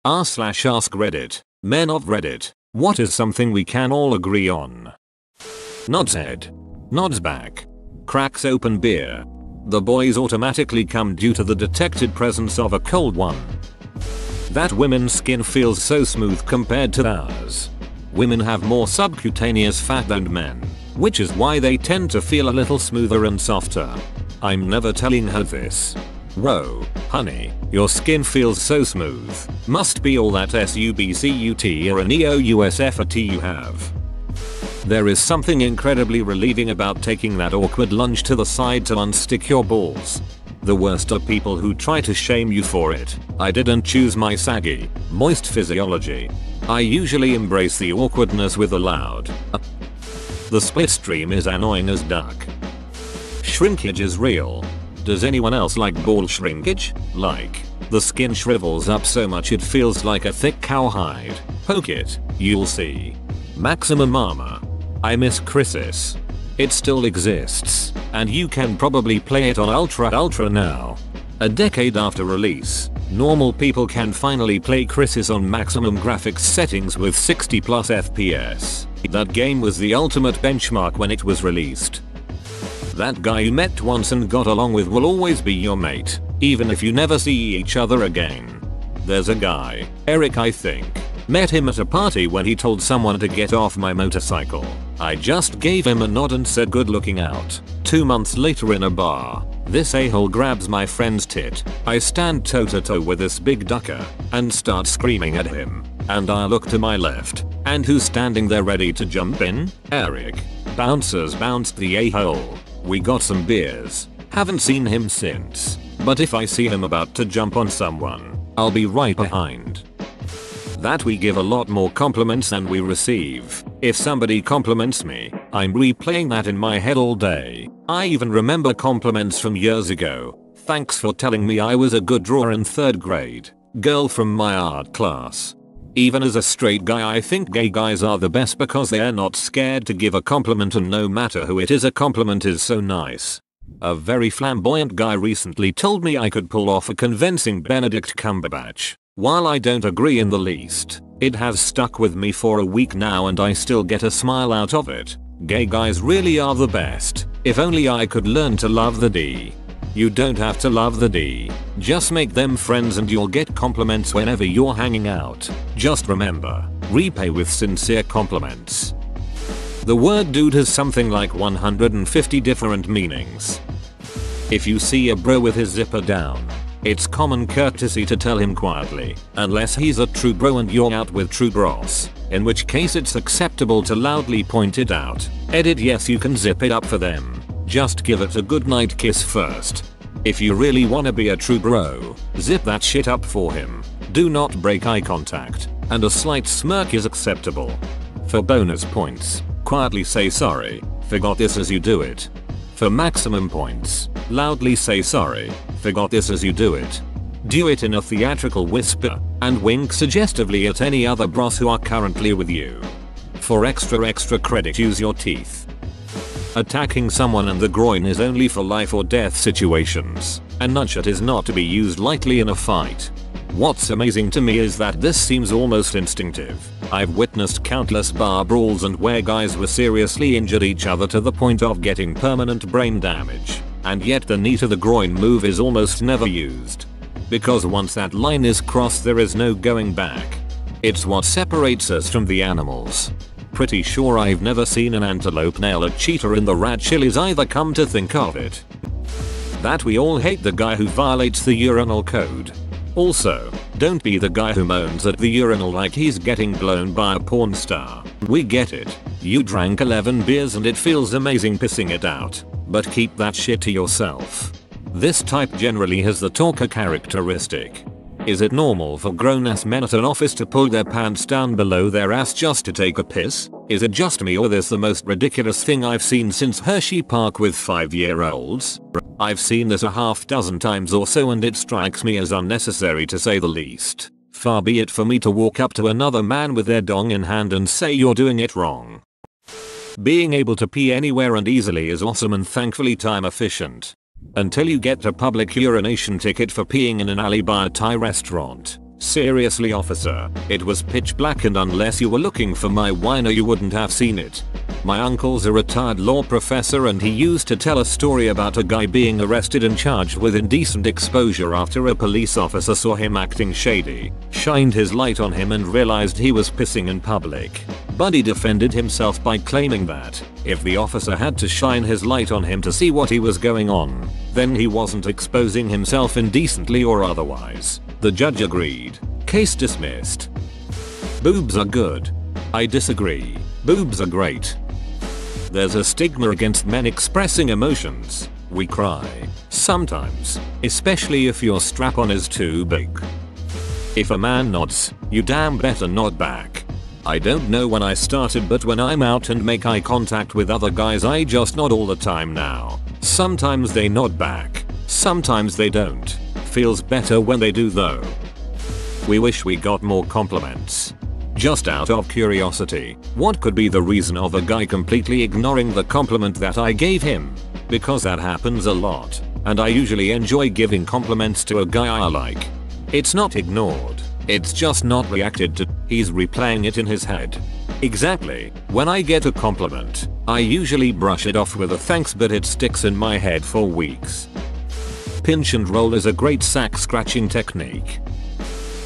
r/ask Reddit. Men of Reddit. What is something we can all agree on? Nods head. Nods back. Cracks open beer. The boys automatically come due to the detected presence of a cold one. That women's skin feels so smooth compared to ours. Women have more subcutaneous fat than men, which is why they tend to feel a little smoother and softer. I'm never telling her this. Whoa, honey, your skin feels so smooth. Must be all that SUBCUT or an EOUSFAT you have. There is something incredibly relieving about taking that awkward lunge to the side to unstick your balls. The worst are people who try to shame you for it. I didn't choose my saggy, moist physiology. I usually embrace the awkwardness with a loud. The split stream is annoying as duck. Shrinkage is real. Does anyone else like ball shrinkage? Like, the skin shrivels up so much it feels like a thick cowhide. Poke it, you'll see. Maximum armor. I miss Crysis. It still exists, and you can probably play it on Ultra now. A decade after release, normal people can finally play Crysis on maximum graphics settings with 60+ FPS. That game was the ultimate benchmark when it was released. That guy you met once and got along with will always be your mate, even if you never see each other again. There's a guy, Eric I think. Met him at a party when he told someone to get off my motorcycle. I just gave him a nod and said good looking out. 2 months later in a bar, this a-hole grabs my friend's tit. I stand toe to toe with this big ducker and start screaming at him. And I look to my left, and who's standing there ready to jump in? Eric. Bouncers bounced the a-hole. We got some beers. Haven't seen him since. But if I see him about to jump on someone, I'll be right behind. That we give a lot more compliments than we receive. If somebody compliments me, I'm replaying that in my head all day. I even remember compliments from years ago. Thanks for telling me I was a good drawer in 3rd grade. Girl from my art class. Even as a straight guy I think gay guys are the best because they're not scared to give a compliment, and no matter who it is a compliment is so nice. A very flamboyant guy recently told me I could pull off a convincing Benedict Cumberbatch. While I don't agree in the least, it has stuck with me for a week now and I still get a smile out of it. Gay guys really are the best. If only I could learn to love the D. You don't have to love the D. Just make them friends and you'll get compliments whenever you're hanging out. Just remember, repay with sincere compliments. The word dude has something like 150 different meanings. If you see a bro with his zipper down, it's common courtesy to tell him quietly, unless he's a true bro and you're out with true bros, in which case it's acceptable to loudly point it out. Edit yes, you can zip it up for them. Just give it a goodnight kiss first. If you really wanna be a true bro, zip that shit up for him. Do not break eye contact, and a slight smirk is acceptable. For bonus points, quietly say sorry, forgot this as you do it. For maximum points, loudly say sorry, forgot this as you do it. Do it in a theatrical whisper, and wink suggestively at any other bros who are currently with you. For extra credit, use your teeth. Attacking someone in the groin is only for life or death situations, and nunchuck is not to be used lightly in a fight. What's amazing to me is that this seems almost instinctive. I've witnessed countless bar brawls and where guys were seriously injured each other to the point of getting permanent brain damage, and yet the knee to the groin move is almost never used. Because once that line is crossed there is no going back. It's what separates us from the animals. Pretty sure I've never seen an antelope nail a cheetah in the rat chilies either, come to think of it. That we all hate the guy who violates the urinal code. Also, don't be the guy who moans at the urinal like he's getting blown by a porn star. We get it. You drank 11 beers and it feels amazing pissing it out. But keep that shit to yourself. This type generally has the talker characteristic. Is it normal for grown-ass men at an office to pull their pants down below their ass just to take a piss? Is it just me or this the most ridiculous thing I've seen since Hershey Park with 5-year-olds? I've seen this a half dozen times or so and it strikes me as unnecessary to say the least. Far be it for me to walk up to another man with their dong in hand and say you're doing it wrong. Being able to pee anywhere and easily is awesome and thankfully time efficient. Until you get a public urination ticket for peeing in an alley by a Thai restaurant. Seriously officer, it was pitch black and unless you were looking for my wiener you wouldn't have seen it. My uncle's a retired law professor and he used to tell a story about a guy being arrested and charged with indecent exposure after a police officer saw him acting shady, shined his light on him and realized he was pissing in public. Buddy defended himself by claiming that if the officer had to shine his light on him to see what he was going on, then he wasn't exposing himself indecently or otherwise. The judge agreed. Case dismissed. Boobs are good. I disagree. Boobs are great. There's a stigma against men expressing emotions. We cry. Sometimes. Especially if your strap-on is too big. If a man nods, you damn better nod back. I don't know when I started but when I'm out and make eye contact with other guys I just nod all the time now. Sometimes they nod back. Sometimes they don't. Feels better when they do though. We wish we got more compliments. Just out of curiosity, what could be the reason of a guy completely ignoring the compliment that I gave him? Because that happens a lot, and I usually enjoy giving compliments to a guy I like. It's not ignored, it's just not reacted to, he's replaying it in his head. Exactly, when I get a compliment, I usually brush it off with a thanks but it sticks in my head for weeks. Pinch and roll is a great sack scratching technique.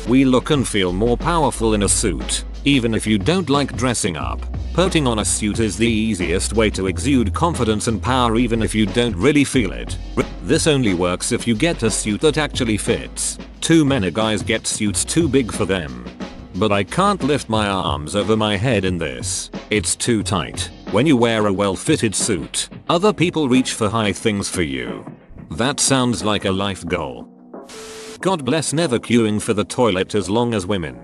We look and feel more powerful in a suit, even if you don't like dressing up. Putting on a suit is the easiest way to exude confidence and power even if you don't really feel it. This only works if you get a suit that actually fits. Too many guys get suits too big for them. But I can't lift my arms over my head in this. It's too tight. When you wear a well-fitted suit, other people reach for high things for you. That sounds like a life goal. God bless never queuing for the toilet as long as women.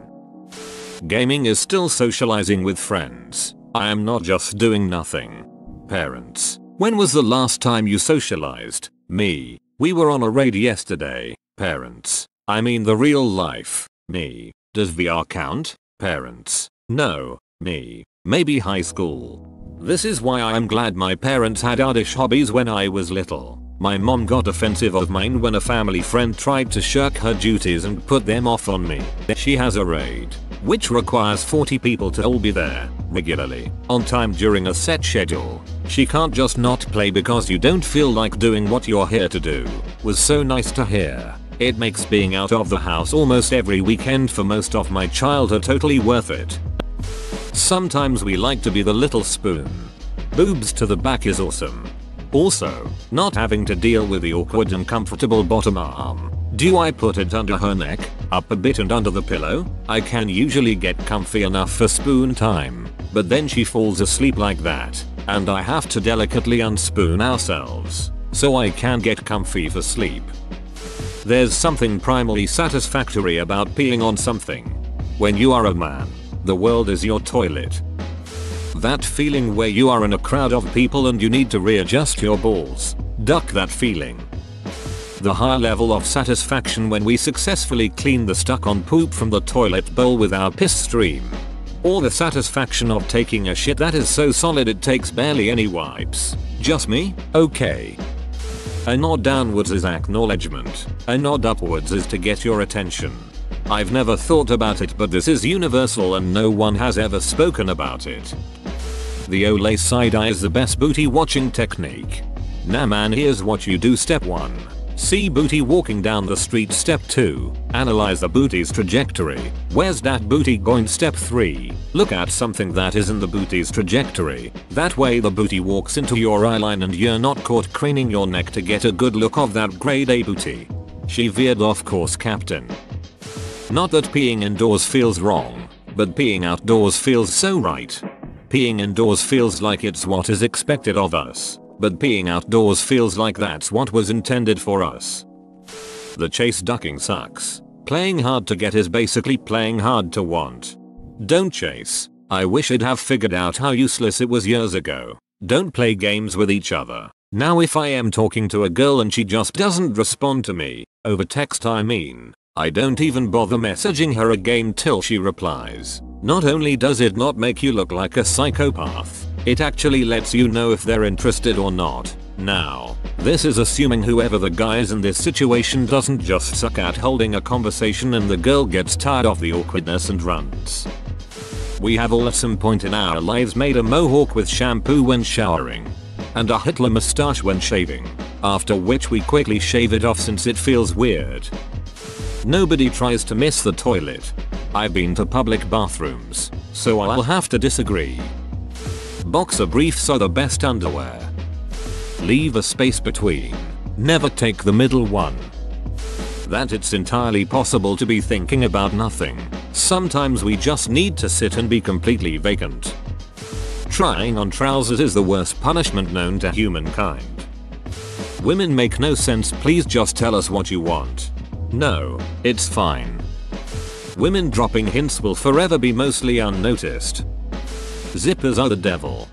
Gaming is still socializing with friends. I am not just doing nothing. Parents, when was the last time you socialized? Me. We were on a raid yesterday. Parents. I mean the real life. Me. Does VR count? Parents. No. Me. Maybe high school. This is why I'm glad my parents had oddish hobbies when I was little. My mom got defensive of mine when a family friend tried to shirk her duties and put them off on me. She has a raid, which requires 40 people to all be there, regularly, on time during a set schedule. She can't just not play because you don't feel like doing what you're here to do. Was so nice to hear. It makes being out of the house almost every weekend for most of my childhood totally worth it. Sometimes we like to be the little spoon. Boobs to the back is awesome. Also, not having to deal with the awkward and comfortable bottom arm. Do I put it under her neck, up a bit and under the pillow? I can usually get comfy enough for spoon time, but then she falls asleep like that, and I have to delicately unspoon ourselves, so I can get comfy for sleep. There's something primally satisfactory about peeing on something. When you are a man, the world is your toilet. That feeling where you are in a crowd of people and you need to readjust your balls. Duck that feeling. The high level of satisfaction when we successfully clean the stuck on poop from the toilet bowl with our piss stream. Or the satisfaction of taking a shit that is so solid it takes barely any wipes. Just me? Okay. A nod downwards is acknowledgement. A nod upwards is to get your attention. I've never thought about it but this is universal and no one has ever spoken about it. The Olay side eye is the best booty watching technique. Nah man, here's what you do. Step 1. See booty walking down the street. Step 2. Analyze the booty's trajectory. Where's that booty going? Step 3. Look at something that is in the booty's trajectory. That way the booty walks into your eyeline and you're not caught craning your neck to get a good look of that grade A booty. She veered off course, Captain. Not that peeing indoors feels wrong, but peeing outdoors feels so right. Peeing indoors feels like it's what is expected of us, but peeing outdoors feels like that's what was intended for us. The chase ducking sucks. Playing hard to get is basically playing hard to want. Don't chase. I wish I'd have figured out how useless it was years ago. Don't play games with each other. Now if I am talking to a girl and she just doesn't respond to me, over text I mean, I don't even bother messaging her again till she replies. Not only does it not make you look like a psychopath, it actually lets you know if they're interested or not. Now, This is assuming whoever the guy is in this situation doesn't just suck at holding a conversation and the girl gets tired of the awkwardness and runs. We have all at some point in our lives made a mohawk with shampoo when showering and a Hitler mustache when shaving, after which we quickly shave it off since it feels weird. Nobody tries to miss the toilet. I've been to public bathrooms, so I'll have to disagree. Boxer briefs are the best underwear. Leave a space between. Never take the middle one. That it's entirely possible to be thinking about nothing. Sometimes we just need to sit and be completely vacant. Trying on trousers is the worst punishment known to humankind. Women make no sense, please just tell us what you want. No, it's fine. Women dropping hints will forever be mostly unnoticed. Zippers are the devil.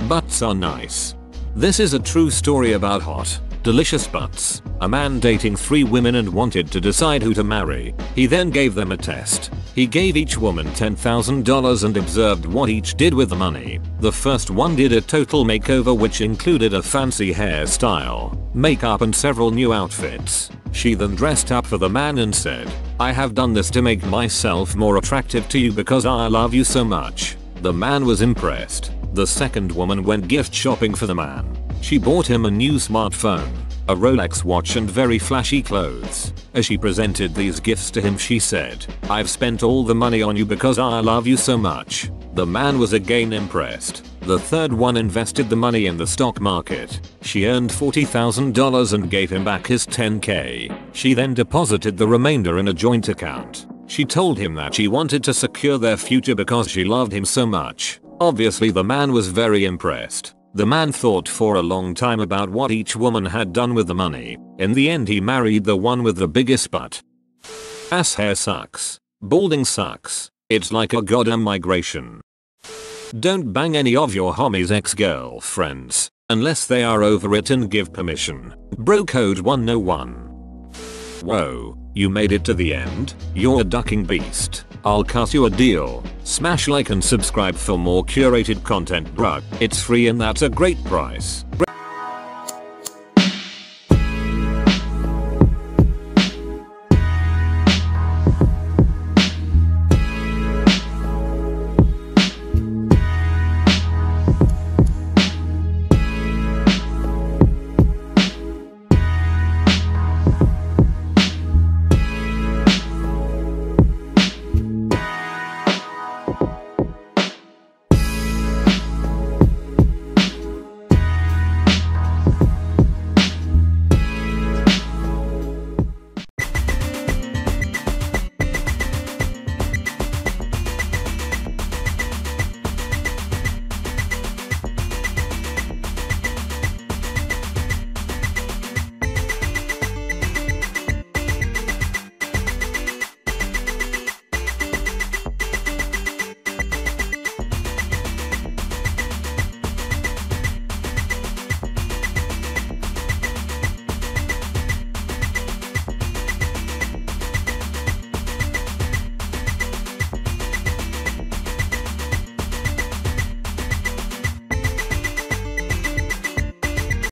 Butts are nice. This is a true story about hot, delicious butts. A man dating 3 women and wanted to decide who to marry. He then gave them a test. He gave each woman $10,000 and observed what each did with the money. The first one did a total makeover which included a fancy hairstyle, makeup and several new outfits. She then dressed up for the man and said, "I have done this to make myself more attractive to you because I love you so much." The man was impressed. The second woman went gift shopping for the man. She bought him a new smartphone, a Rolex watch and very flashy clothes. As she presented these gifts to him she said, "I've spent all the money on you because I love you so much." The man was again impressed. The third one invested the money in the stock market. She earned $40,000 and gave him back his $10K. She then deposited the remainder in a joint account. She told him that she wanted to secure their future because she loved him so much. Obviously the man was very impressed. The man thought for a long time about what each woman had done with the money. In the end he married the one with the biggest butt. Ass hair sucks. Balding sucks. It's like a goddamn migration. Don't bang any of your homies' ex-girlfriends unless they are over it and give permission. Bro code 101. Whoa, you made it to the end? You're a ducking beast. I'll cut you a deal. Smash like and subscribe for more curated content, bruh. It's free and that's a great price.